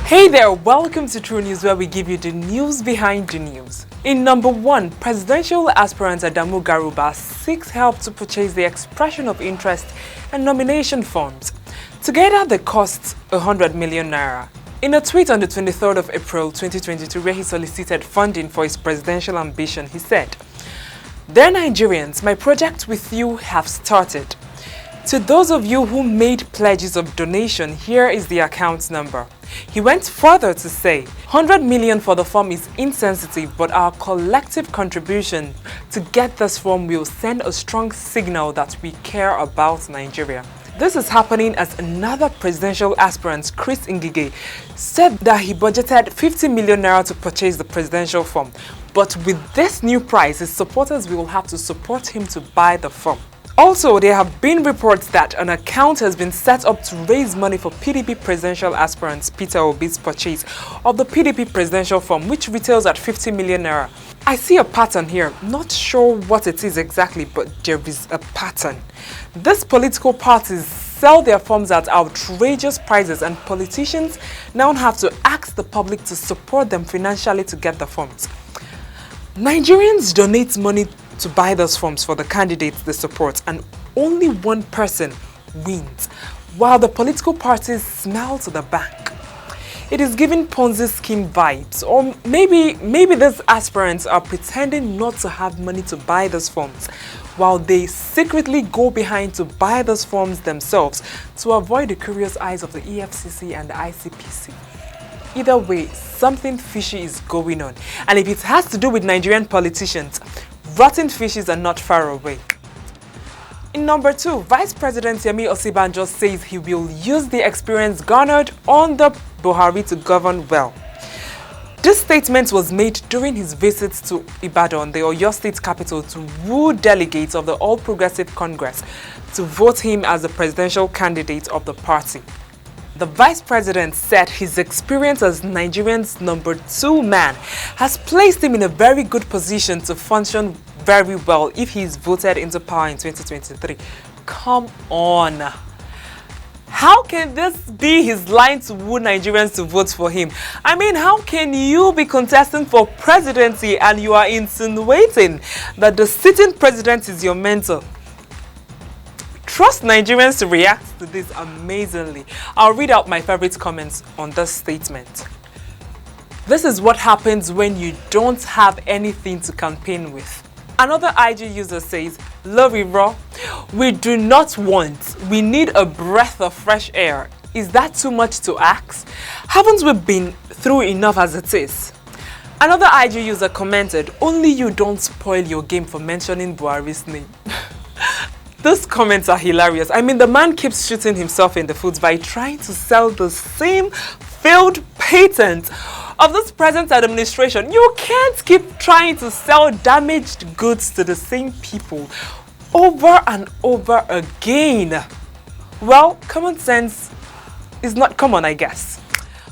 Hey there, welcome to True News, where we give you the news behind the news. In number 1, presidential aspirant Adamu Garuba seeks help to purchase the expression of interest and nomination forms. Together they cost 100 million naira. In a tweet on the 23rd of April 2022, where he solicited funding for his presidential ambition, he said, "Dear Nigerians, my project with you have started. To those of you who made pledges of donation, here is the account number." He went further to say, 100 million for the form is insensitive, but our collective contribution to get this form will send a strong signal that we care about Nigeria. This is happening as another presidential aspirant, Chris Ngige, said that he budgeted 50 million naira to purchase the presidential form. But with this new price, his supporters will have to support him to buy the form. Also, there have been reports that an account has been set up to raise money for PDP presidential aspirant Peter Obi's purchase of the PDP presidential form, which retails at 50 million naira. I see a pattern here. Not sure what it is exactly, but there is a pattern. These political parties sell their forms at outrageous prices, and politicians now have to ask the public to support them financially to get the forms. Nigerians donate money to buy those forms for the candidates they support, and only one person wins, while the political parties smile to the bank. It is giving Ponzi scheme vibes, or maybe these aspirants are pretending not to have money to buy those forms, while they secretly go behind to buy those forms themselves to avoid the curious eyes of the EFCC and the ICPC. Either way, something fishy is going on, and if it has to do with Nigerian politicians, rotten fishes are not far away. In number 2, Vice President Yemi Osibanjo says he will use the experience garnered under Buhari to govern well. This statement was made during his visit to Ibadan, the Oyo State capital, to woo delegates of the All Progressive Congress to vote him as the presidential candidate of the party. The vice president said his experience as Nigeria's number 2 man has placed him in a very good position to function very well if he is voted into power in 2023. Come on. How can this be his line to woo Nigerians to vote for him? I mean, how can you be contesting for presidency and you are insinuating that the sitting president is your mentor? Trust Nigerians to react to this amazingly. I'll read out my favorite comments on this statement. This is what happens when you don't have anything to campaign with. Another IG user says, "Love raw. We do not want. We need a breath of fresh air. Is that too much to ask? Haven't we been through enough as it is?" Another IG user commented, "Only you don't spoil your game for mentioning Buhari's name." These comments are hilarious. I mean, the man keeps shooting himself in the foot by trying to sell the same failed patent of this present administration. You can't keep trying to sell damaged goods to the same people over and over again. Well, common sense is not common, I guess.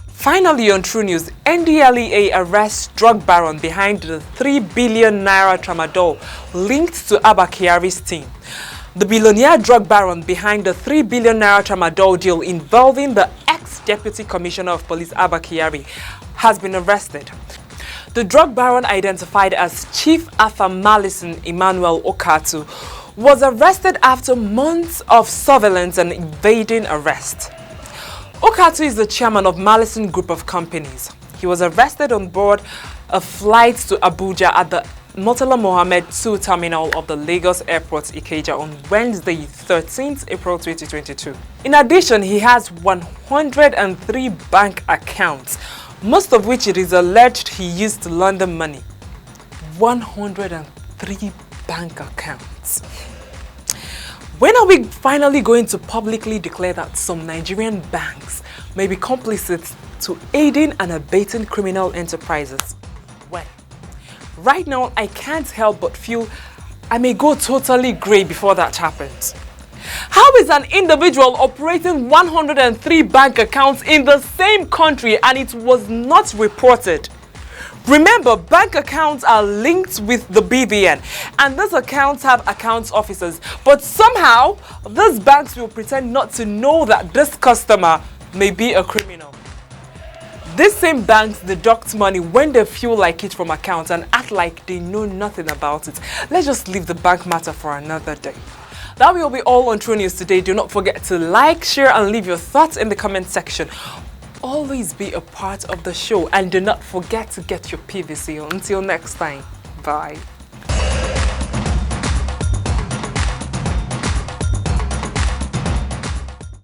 Finally, on True News, NDLEA arrests drug baron behind the 3 billion naira tramadol linked to Abba Kyari's team. The billionaire drug baron behind the 3 billion naira tramadol deal involving the ex-deputy commissioner of police Abba Kyari has been arrested. The drug baron, identified as Chief Arthur Malison Emmanuel Okatu, was arrested after months of surveillance and evading arrest. Okatu is the chairman of Malison Group of Companies. He was arrested on board a flight to Abuja at the Murtala Mohammed II terminal of the Lagos Airport Ikeja on Wednesday, 13th April 2022. In addition, he has 103 bank accounts, most of which it is alleged he used to launder money. 103 bank accounts. When are we finally going to publicly declare that some Nigerian banks may be complicit to aiding and abetting criminal enterprises? When? Right now, I can't help but feel I may go totally grey before that happens. How is an individual operating 103 bank accounts in the same country and it was not reported? Remember, bank accounts are linked with the BVN and these accounts have account officers, but somehow these banks will pretend not to know that this customer may be a criminal. These same banks deduct money when they feel like it from accounts and act like they know nothing about it. Let's just leave the bank matter for another day. That will be all on True News today. Do not forget to like, share and leave your thoughts in the comment section. Always be a part of the show and do not forget to get your PVC. Until next time, bye.